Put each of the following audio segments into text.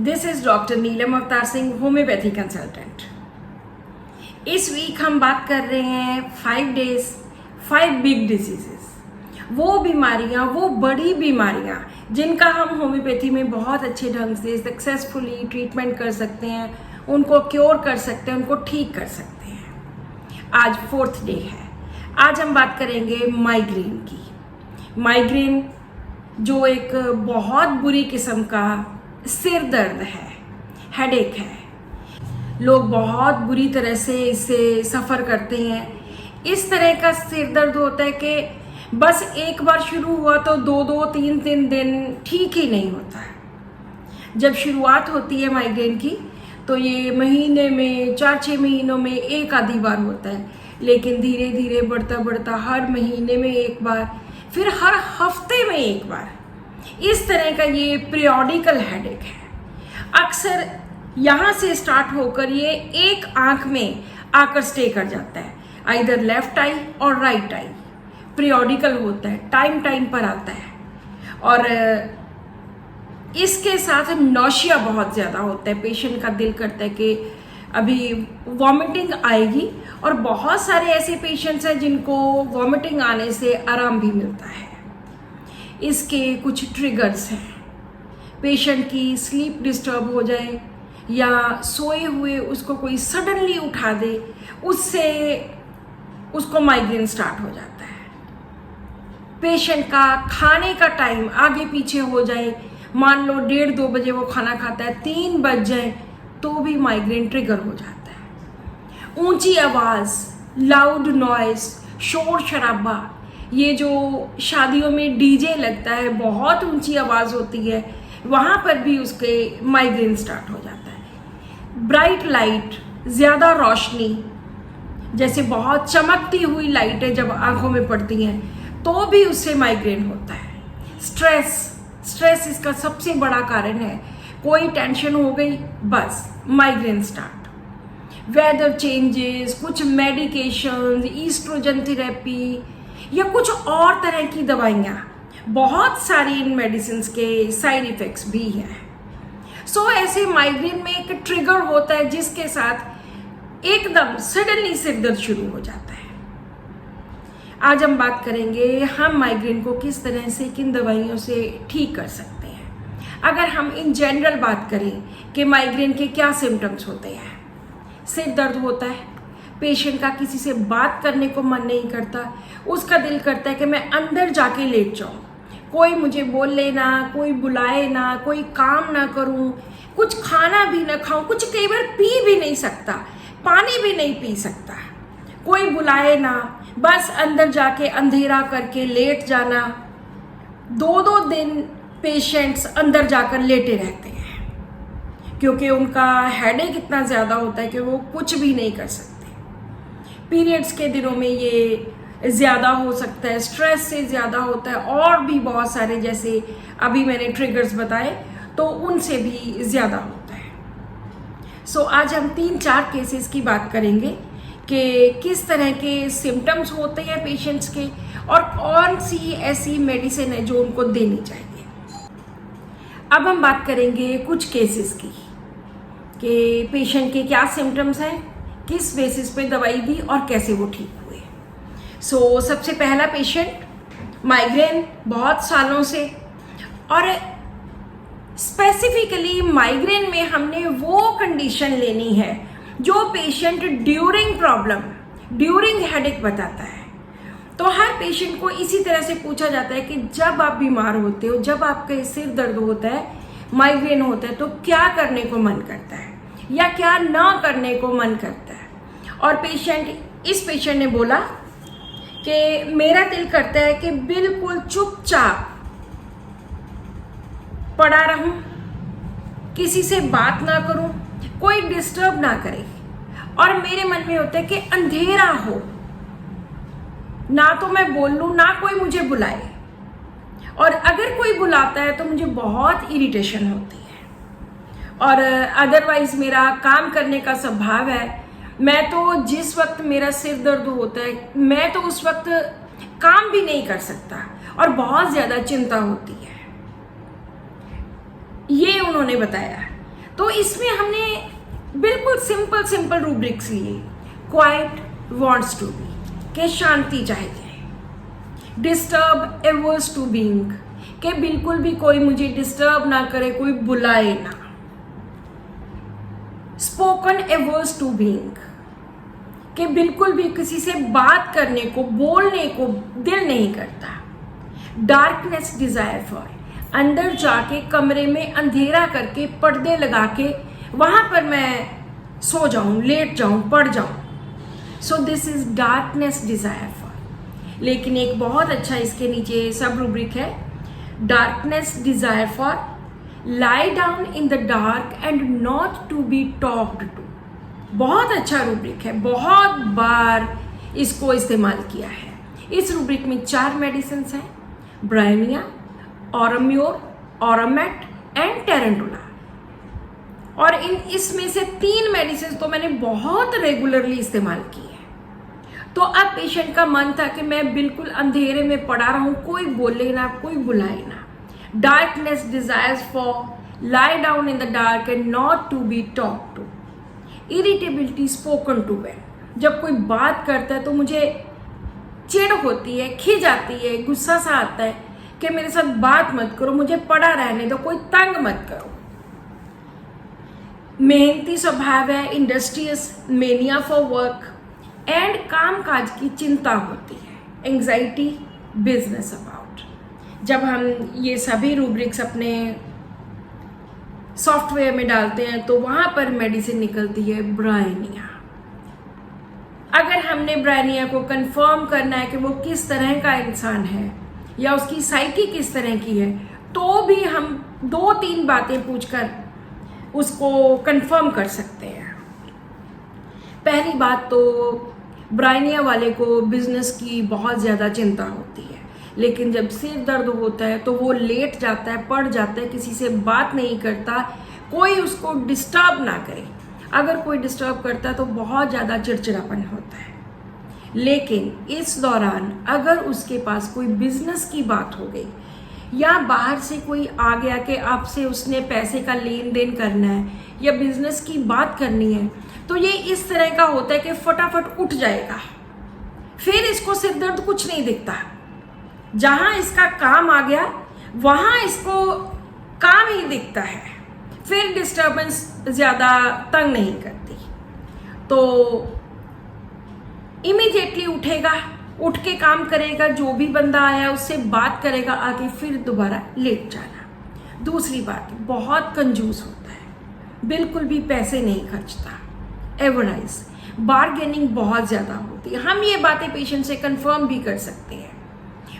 This is doctor Neelam Avtar Singh, homeopathy consultant. इस week हम बात कर रहे हैं 5 डेज 5 बिग डिजीजेस, वो बीमारियां, वो बड़ी बीमारियां जिनका हम होम्योपैथी में बहुत अच्छे ढंग से सक्सेसफुली ट्रीटमेंट कर सकते हैं, उनको क्योर कर सकते हैं, उनको ठीक कर सकते हैं। आज 4th डे है। आज हम बात करेंगे माइग्रेन की। माइग्रेन जो एक बहुत बुरी किस्म का सिर दर्द है, हेडेक है। लोग बहुत बुरी तरह से इससे सफ़र करते हैं। इस तरह का सिर दर्द होता है कि बस एक बार शुरू हुआ तो 2-2, 3-3 दिन ठीक ही नहीं होता है। जब शुरुआत होती है माइग्रेन की तो ये महीने में 4-6 महीनों में एक आधी बार होता है, लेकिन धीरे धीरे बढ़ता बढ़ता हर महीने में एक बार, फिर हर हफ्ते में एक बार, इस तरह का ये पीरियोडिकल हेडेक है। अक्सर यहाँ से स्टार्ट होकर ये एक आंख में आकर स्टे कर जाता है, आइदर लेफ्ट आई और राइट आई। पीरियोडिकल होता है, टाइम टाइम पर आता है और इसके साथ नौशिया बहुत ज़्यादा होता है। पेशेंट का दिल करता है कि अभी वॉमिटिंग आएगी, और बहुत सारे ऐसे पेशेंट्स हैं जिनको वॉमिटिंग आने से आराम भी मिलता है। इसके कुछ ट्रिगर्स हैं। पेशेंट की स्लीप डिस्टर्ब हो जाए या सोए हुए उसको कोई सडनली उठा दे, उससे उसको माइग्रेन स्टार्ट हो जाता है। पेशेंट का खाने का टाइम आगे पीछे हो जाए, मान लो 1:30-2 बजे वो खाना खाता है, 3 बज जाए तो भी माइग्रेन ट्रिगर हो जाता है। ऊंची आवाज़, लाउड नॉइस, शोर शराबा, ये जो शादियों में डीजे लगता है, बहुत ऊंची आवाज़ होती है, वहाँ पर भी उसके माइग्रेन स्टार्ट हो जाता है। ब्राइट लाइट, ज़्यादा रोशनी, जैसे बहुत चमकती हुई लाइटें जब आंखों में पड़ती हैं तो भी उससे माइग्रेन होता है। स्ट्रेस इसका सबसे बड़ा कारण है। कोई टेंशन हो गई, बस माइग्रेन स्टार्ट। वेदर चेंजेस, कुछ मेडिकेशंस, ईस्ट्रोजन थेरेपी या कुछ और तरह की दवाइयाँ, बहुत सारी इन मेडिसिन के साइड इफ़ेक्ट्स भी हैं। सो ऐसे माइग्रेन में एक ट्रिगर होता है जिसके साथ एकदम सडनली सिर दर्द शुरू हो जाता है। आज हम बात करेंगे हम माइग्रेन को किस तरह से, किन दवाइयों से ठीक कर सकते हैं। अगर हम इन जनरल बात करें कि माइग्रेन के क्या सिम्टम्स होते हैं। सिर दर्द होता है, पेशेंट का किसी से बात करने को मन नहीं करता, उसका दिल करता है कि मैं अंदर जाके लेट जाऊं, कोई मुझे बोले ना, कोई बुलाए ना, कोई काम ना करूं, कुछ खाना भी ना खाऊं, कुछ कई बार पी भी नहीं सकता, पानी भी नहीं पी सकता, कोई बुलाए ना, बस अंदर जाके अंधेरा करके लेट जाना। 2-2 दिन पेशेंट्स अंदर जाकर लेटे रहते हैं क्योंकि उनका हेडेक इतना ज़्यादा होता है कि वो कुछ भी नहीं कर सकते। पीरियड्स के दिनों में ये ज़्यादा हो सकता है, स्ट्रेस से ज़्यादा होता है, और भी बहुत सारे जैसे अभी मैंने ट्रिगर्स बताए तो उनसे भी ज़्यादा होता है। सो आज हम 3-4 केसेस की बात करेंगे कि किस तरह के सिम्टम्स होते हैं पेशेंट्स के और कौन सी ऐसी मेडिसिन है जो उनको देनी चाहिए। अब हम बात करेंगे कुछ केसेस की कि पेशेंट के क्या सिम्टम्स हैं, किस बेसिस पे दवाई दी और कैसे वो ठीक हुए। सो सबसे पहला पेशेंट माइग्रेन बहुत सालों से, और स्पेसिफिकली माइग्रेन में हमने वो कंडीशन लेनी है जो पेशेंट ड्यूरिंग हेडेक बताता है। तो हर पेशेंट को इसी तरह से पूछा जाता है कि जब आप बीमार होते हो, जब आपका सिर दर्द होता है, माइग्रेन होता है, तो क्या करने को मन करता है या क्या ना करने को मन करता है। और इस पेशेंट ने बोला कि मेरा दिल करता है कि बिल्कुल चुपचाप पड़ा रहूं, किसी से बात ना करूं, कोई डिस्टर्ब ना करे, और मेरे मन में होता है कि अंधेरा हो, ना तो मैं बोल लूं ना कोई मुझे बुलाए, और अगर कोई बुलाता है तो मुझे बहुत इरिटेशन होती है। और अदरवाइज मेरा काम करने का स्वभाव है, मैं तो जिस वक्त मेरा सिर दर्द होता है मैं तो उस वक्त काम भी नहीं कर सकता और बहुत ज़्यादा चिंता होती है। ये उन्होंने बताया तो इसमें हमने बिल्कुल सिंपल सिंपल रूब्रिक्स लिए। क्वाइट वॉन्ट्स टू बी, के शांति चाहिए। डिस्टर्ब एवर्स टू बीइंग, के बिल्कुल भी कोई मुझे डिस्टर्ब ना करे, कोई बुलाए ना। स्पोकन एवर्स टू बीइंग, के बिल्कुल भी किसी से बात करने को, बोलने को दिल नहीं करता। डार्कनेस डिजायर फॉर, अंदर जाके कमरे में अंधेरा करके पर्दे लगा के वहां पर मैं सो जाऊं, लेट जाऊं, पड़ जाऊं। So this is darkness desire for. लेकिन एक बहुत अच्छा इसके नीचे सब रूब्रिक है, darkness desire for lie down in the dark and not to be talked to. बहुत अच्छा रूब्रिक है, बहुत बार इसको इस्तेमाल किया है। इस रूब्रिक में 4 मेडिसिन हैं, ब्रायनिया, ऑरम्योर, ऑरमेट एंड टेरेंटुला। और इसमें से 3 मेडिसिन तो मैंने बहुत रेगुलरली इस्तेमाल की है। तो अब पेशेंट का मन था कि मैं बिल्कुल अंधेरे में पड़ा रहूं, कोई बोले ना, कोई बुलाए ना। Darkness desires for lie down in the dark and not to be talk to. Irritability spoken to well, जब कोई बात करता है तो मुझे चिढ़ होती है, खिज आती है, गुस्सा सा आता है कि मेरे साथ बात मत करो, मुझे पड़ा रहने दो, कोई तंग मत करो। मेहनती स्वभाव है, industrious, mania for work and काम काज की चिंता होती है। Anxiety, business about. जब हम ये सभी रूब्रिक्स अपने सॉफ्टवेयर में डालते हैं तो वहां पर मेडिसिन निकलती है ब्रायनिया। अगर हमने ब्रायनिया को कंफर्म करना है कि वो किस तरह का इंसान है या उसकी साइकी किस तरह की है, तो भी हम 2-3 बातें पूछकर उसको कंफर्म कर सकते हैं। पहली बात तो ब्रायनिया वाले को बिजनेस की बहुत ज़्यादा चिंता होती है, लेकिन जब सिर दर्द होता है तो वो लेट जाता है, पड़ जाता है, किसी से बात नहीं करता, कोई उसको डिस्टर्ब ना करे। अगर कोई डिस्टर्ब करता है तो बहुत ज़्यादा चिड़चिड़ापन होता है। लेकिन इस दौरान अगर उसके पास कोई बिजनेस की बात हो गई या बाहर से कोई आ गया कि आपसे उसने पैसे का लेन देन करना है या बिजनेस की बात करनी है, तो ये इस तरह का होता है कि फटाफट उठ जाएगा। फिर इसको सिर दर्द कुछ नहीं दिखता। जहां इसका काम आ गया वहां इसको काम ही दिखता है। फिर डिस्टर्बेंस ज्यादा तंग नहीं करती, तो इमीडिएटली उठेगा, उठ के काम करेगा, जो भी बंदा आया उससे बात करेगा, आके फिर दोबारा लेट जाना। दूसरी बात, बहुत कंजूस होता है, बिल्कुल भी पैसे नहीं खर्चता। एवराइज, बार्गेनिंग बहुत ज़्यादा होती है। हम ये बातें पेशेंट से कंफर्म भी कर सकते हैं।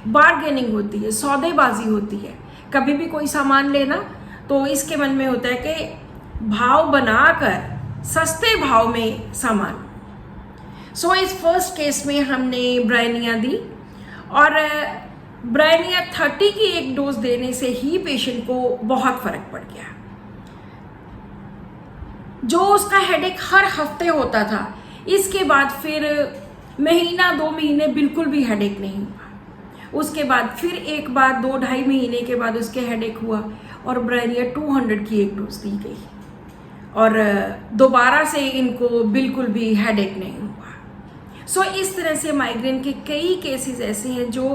बार्गेनिंग होती है, सौदेबाजी होती है। कभी भी कोई सामान लेना तो इसके मन में होता है कि भाव बनाकर सस्ते भाव में सामान। सो इस फर्स्ट केस में हमने ब्रायनिया दी और ब्रायनिया 30 की एक डोज देने से ही पेशेंट को बहुत फर्क पड़ गया। जो उसका हेडेक हर हफ्ते होता था, इसके बाद फिर 1-2 महीने बिल्कुल भी हेडेक नहीं हुआ। उसके बाद फिर एक बार 2-2.5 महीने के बाद उसके हेडेक हुआ और ब्रायनिया 200 की एक डोज दी गई और दोबारा से इनको बिल्कुल भी हेडेक नहीं हुआ। सो इस तरह से माइग्रेन के कई केसेस ऐसे हैं जो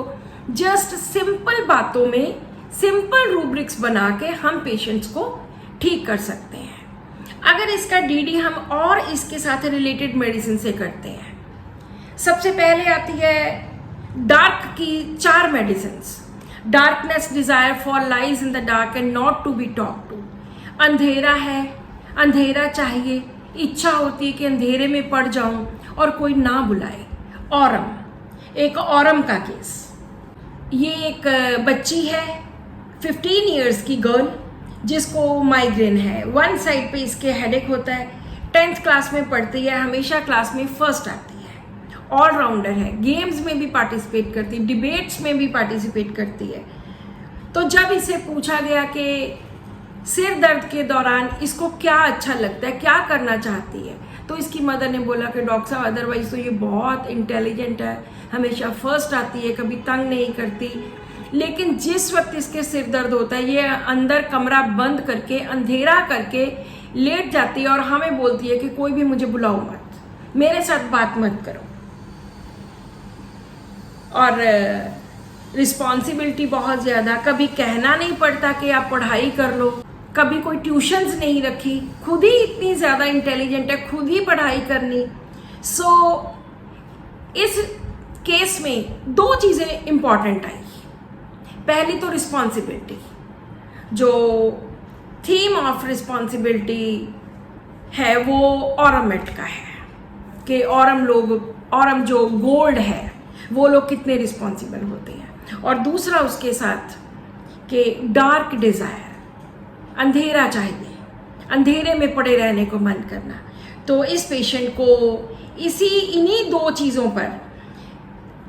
जस्ट सिंपल बातों में सिंपल रूब्रिक्स बना के हम पेशेंट्स को ठीक कर सकते हैं। अगर इसका डीडी हम और इसके साथ रिलेटेड मेडिसिन से करते हैं, सबसे पहले आती है डार्क की 4 medicine. Darkness desire for lies in the dark and not to be talk to. अंधेरा है, अंधेरा चाहिए, इच्छा होती है कि अंधेरे में पड़ जाऊं और कोई ना बुलाए। औरम, एक औरम का केस। ये एक बच्ची है 15 इयर्स की गर्ल जिसको माइग्रेन है। वन साइड पे इसके हेडेक होता है। 10th क्लास में पढ़ती है, हमेशा क्लास में फर्स्ट आती है, ऑलराउंडर है, गेम्स में भी पार्टिसिपेट करती है, डिबेट्स में भी पार्टिसिपेट करती है। तो जब इसे पूछा गया कि सिर दर्द के दौरान इसको क्या अच्छा लगता है, क्या करना चाहती है, तो इसकी मदर ने बोला कि डॉक्टर साहब अदरवाइज तो ये बहुत इंटेलिजेंट है, हमेशा फर्स्ट आती है, कभी तंग नहीं करती, लेकिन जिस वक्त इसके सिर दर्द होता है ये अंदर कमरा बंद करके अंधेरा करके लेट जाती है और हमें बोलती है कि कोई भी मुझे बुलाओ मत, मेरे साथ बात मत करो। और रिस्पॉन्सिबिलिटी बहुत ज़्यादा, कभी कहना नहीं पड़ता कि आप पढ़ाई कर लो, कभी कोई ट्यूशन्स नहीं रखी, खुद ही इतनी ज़्यादा इंटेलिजेंट है, खुद ही पढ़ाई करनी। सो इस केस में दो चीज़ें इम्पॉर्टेंट आई। पहली तो रिस्पॉन्सिबिलिटी, जो थीम ऑफ रिस्पॉन्सिबिलिटी है वो ऑरमेट का है कि औरम जो गोल्ड है वो लोग कितने रिस्पॉन्सिबल होते हैं। और दूसरा उसके साथ कि डार्क डिज़ायर, अंधेरा चाहिए, अंधेरे में पड़े रहने को मन करना। तो इस पेशेंट को इन्हीं दो चीज़ों पर,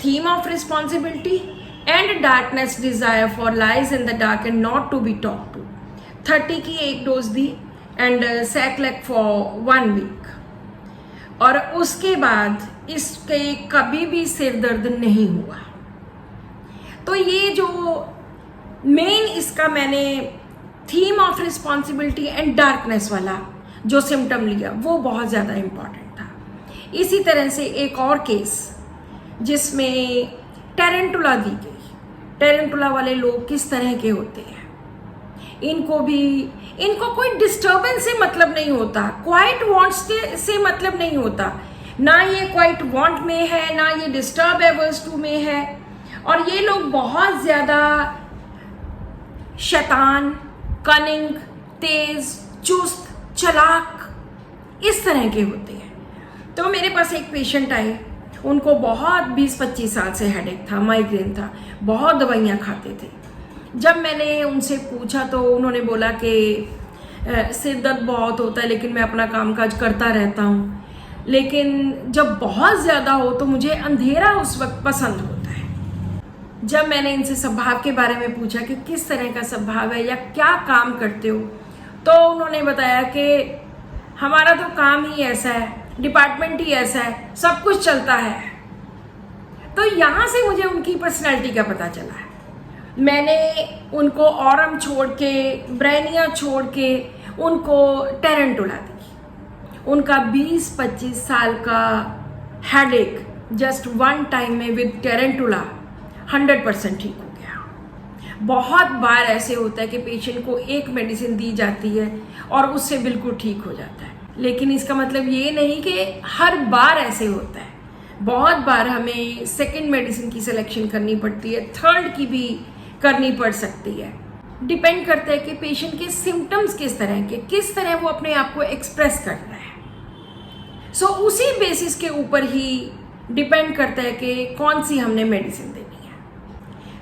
theme of responsibility and darkness desire for lies in the dark and not to be talk to, 30 की एक डोज दी एंड सैक्लेक फॉर 1 वीक। और उसके बाद इसके कभी भी सिर दर्द नहीं हुआ। तो ये जो मेन इसका मैंने theme of responsibility and darkness वाला जो सिम्टम लिया वो बहुत ज़्यादा इम्पॉर्टेंट था। इसी तरह से एक और केस जिसमें टेरेंटुला दी गई। टेरेंटुला वाले लोग किस तरह के होते हैं, इनको कोई डिस्टर्बेंस से मतलब नहीं होता, क्वाइट वांट्स से मतलब नहीं होता, ना ये क्वाइट वांट में है ना ये डिस्टर्ब एवर्स टू में है। और ये लोग बहुत ज़्यादा शैतान, कनिंग, तेज, चुस्त, चालाक इस तरह के होते हैं। तो मेरे पास एक पेशेंट आए, उनको बहुत 20-25 साल से हेडेक था, माइग्रेन था, बहुत दवाइयाँ खाते थे। जब मैंने उनसे पूछा तो उन्होंने बोला कि सिर दर्द बहुत होता है लेकिन मैं अपना कामकाज करता रहता हूँ, लेकिन जब बहुत ज़्यादा हो तो मुझे अंधेरा उस वक्त पसंद होता है। जब मैंने इनसे स्वभाव के बारे में पूछा कि किस तरह का स्वभाव है या क्या काम करते हो, तो उन्होंने बताया कि हमारा तो काम ही ऐसा है, डिपार्टमेंट ही ऐसा है, सब कुछ चलता है। तो यहाँ से मुझे उनकी पर्सनैलिटी का पता चला है। मैंने उनको ऑरम छोड़ के, ब्रेनिया छोड़ के उनको टेरेंटुला दी। उनका 20-25 साल का हेडेक जस्ट 1 टाइम में विद टेरेंटुला 100% ठीक हो गया। बहुत बार ऐसे होता है कि पेशेंट को एक मेडिसिन दी जाती है और उससे बिल्कुल ठीक हो जाता है, लेकिन इसका मतलब ये नहीं कि हर बार ऐसे होता है। बहुत बार हमें सेकंड मेडिसिन की सिलेक्शन करनी पड़ती है, थर्ड की भी करनी पड़ सकती है। डिपेंड करता है कि पेशेंट के सिम्टम्स किस तरह वो अपने आप को एक्सप्रेस कर रहा है। सो उसी बेसिस के ऊपर ही डिपेंड करता है कि कौन सी हमने मेडिसिन देनी है।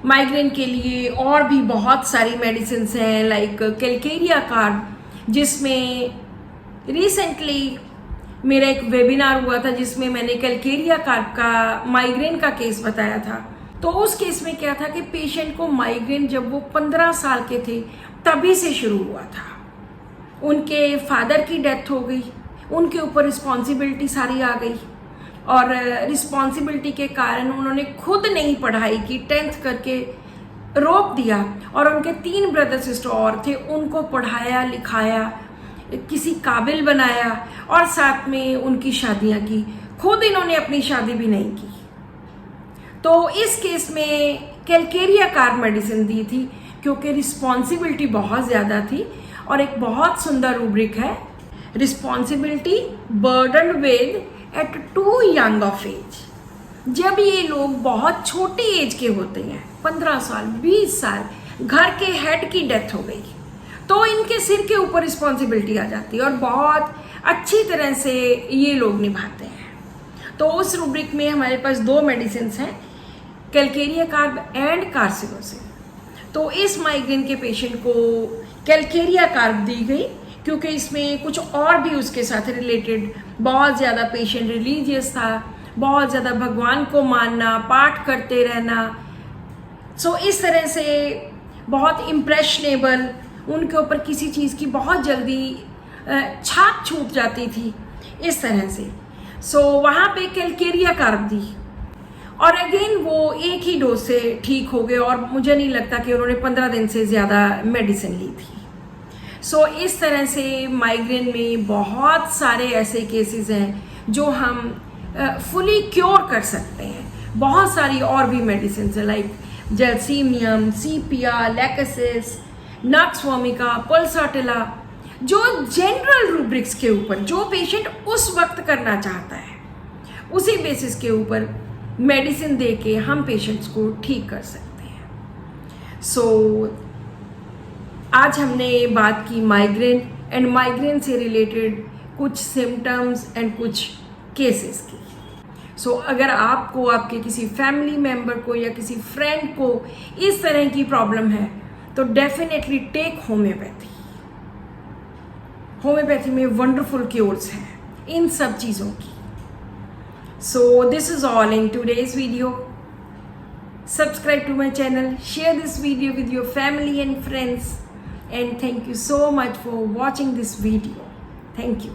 माइग्रेन के लिए और भी बहुत सारी मेडिसिन हैं, लाइक कैलकेरिया कार्ब, जिसमें रिसेंटली मेरा एक वेबिनार हुआ था जिसमें मैंने कैलकेरिया कार्ब का माइग्रेन का केस बताया था। तो उस केस में क्या था कि पेशेंट को माइग्रेन जब वो 15 साल के थे तभी से शुरू हुआ था। उनके फादर की डेथ हो गई, उनके ऊपर रिस्पॉन्सिबिलिटी सारी आ गई और रिस्पॉन्सिबिलिटी के कारण उन्होंने खुद नहीं पढ़ाई की, 10th करके रोक दिया। और उनके 3 ब्रदर सिस्टर और थे, उनको पढ़ाया लिखाया, किसी काबिल बनाया और साथ में उनकी शादियां की। खुद इन्होंने अपनी शादी भी नहीं की। तो इस केस में कैलकेरिया कार्ब मेडिसिन दी थी क्योंकि रिस्पॉन्सिबिलिटी बहुत ज़्यादा थी। और एक बहुत सुंदर रूब्रिक है, responsibility burden with at too young of age. जब ये लोग बहुत छोटी एज के होते हैं, 15 साल 20 साल, घर के हेड की डेथ हो गई, तो इनके सिर के ऊपर रिस्पॉन्सिबिलिटी आ जाती है और बहुत अच्छी तरह से ये लोग निभाते हैं। तो उस रूब्रिक में हमारे पास 2 मेडिसिन हैं, कैलकेरिया कार्ब एंड कार्सिनोसिन। तो इस माइग्रेन के पेशेंट को कैलकेरिया कार्ब दी गई क्योंकि इसमें कुछ और भी उसके साथ रिलेटेड, बहुत ज़्यादा पेशेंट रिलीजियस था, बहुत ज़्यादा भगवान को मानना, पाठ करते रहना। सो इस तरह से बहुत इम्प्रेशनेबल, उनके ऊपर किसी चीज़ की बहुत जल्दी छाप छूट जाती थी, इस तरह से। सो वहाँ पे कैलकेरिया कार्ब दी और अगेन वो एक ही डोज से ठीक हो गए और मुझे नहीं लगता कि उन्होंने 15 दिन से ज़्यादा मेडिसिन ली थी। सो इस तरह से माइग्रेन में बहुत सारे ऐसे केसेस हैं जो हम फुली क्योर कर सकते हैं। बहुत सारी और भी मेडिसिन है लाइक जेलसीमियम, सीपिया, लैकेसिस, नक्स वोमिका, पल्साटिला, जो जनरल रूब्रिक्स के ऊपर जो पेशेंट उस वक्त करना चाहता है उसी बेसिस के ऊपर मेडिसिन दे के हम पेशेंट्स को ठीक कर सकते हैं। सो आज हमने बात की माइग्रेन एंड माइग्रेन से रिलेटेड कुछ सिम्टम्स एंड कुछ केसेस की। सो अगर आपको आपके किसी फैमिली मेम्बर को या किसी फ्रेंड को इस तरह की प्रॉब्लम है तो डेफिनेटली टेक होम्योपैथी। होम्योपैथी में वंडरफुल क्योर्स हैं इन सब चीज़ों की। सो this is all in today's video. Subscribe to my channel, share this video with your family and friends, and thank you so much for watching this video. Thank you.